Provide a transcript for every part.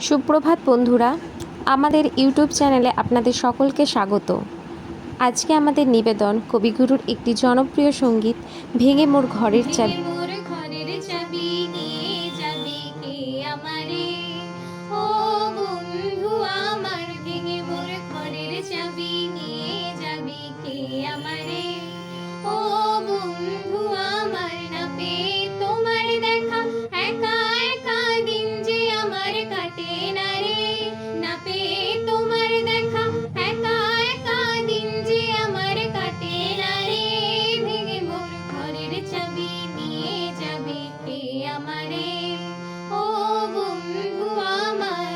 সুপ্রভাত বন্ধুরা, আমাদের ইউটিউব চ্যানেলে আপনাদের সকলকে স্বাগত। আজকে আমাদের নিবেদন কবিগুরুর একটি জনপ্রিয় সঙ্গীত ভেঙে মোর ঘরের চাবি। নিয়ে যাবে কে আমারে? ও বন্ধু আমার, ভেঙে মোর ঘরের চাবি নিয়ে যাবে কে আমারে? ও বন্ধু আমার, না পেয়ে তোমার দেখা একা একা দিন যে আমার কাটে না রে। না পেয়ে তোমার দেখা একা একা দিন যে আমার কাটে না রে। ভেঙে মোর ঘরের চাবি নিয়ে যাবে কে আমারে? ও বন্ধু আমার,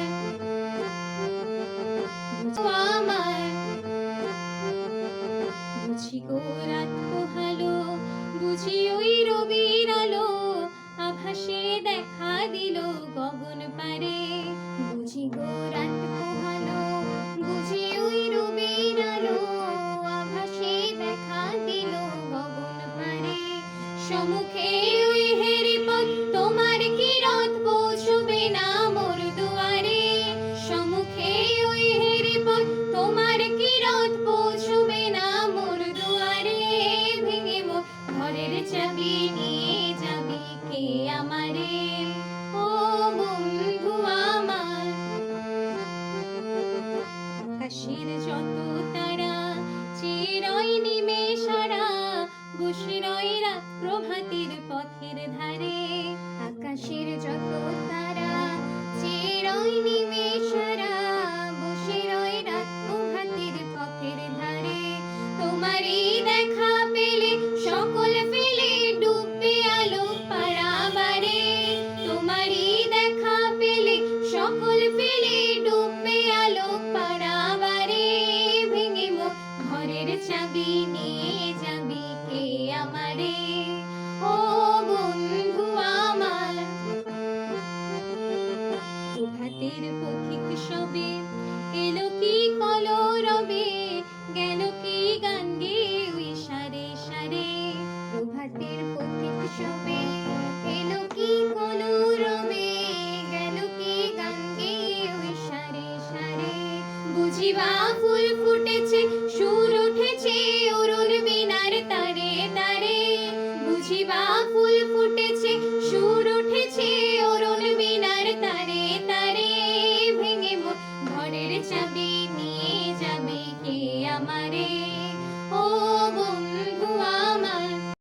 আমার বুঝি গো রাত পোহালো, বুঝি ওই রবির আলো আভাসে দেখা দিল গগন পারে। বুঝি গো রাত পোহালো, বুঝি ওই রবির আলো আভাসে দেখা দিল গগন পারে। সম্মুখে ওই হেরি পথ, তোমার কি রথ পৌঁছবে না মোর দুয়ারে? সম্মুখে ওই হেরি পথ, তোমার কি রথ পৌঁছবে না মোর দুয়ারে? ভেঙে মোর ঘরের চাবি নিয়ে যাবে কে আমারে? ও বন্ধু আমার, আকাশের যত তারা চিরই নিমেষারা বসে রয় রাত প্রভাতের পথের ধারে। আকাশের যত তারা চিরই নিমেষারা বসে রয় রাত প্রভাতের পথের ধারে। তোমারই দেখা পেলে সকল ফেলে ডুববে আলো পারাবারে। তোমারই দেখা পেলে সকল ফেলে ডুববে আলো পারাবারে। ভেঙে মোর ঘরের চাবি নিয়ে যাবে কে আমারে? ও বন্ধু আমার, প্রভাতের পথিক সবে এলো কি কলরবে, গেল কি গান গেয়ে ওই সারে সারে। প্রভাতের পথিক সবে এলো কি কলরবে, গেল কি গান গেয়ে ওই সারে সারে। বুঝিবা ফুল ফুটেছে, সুর উঠেছে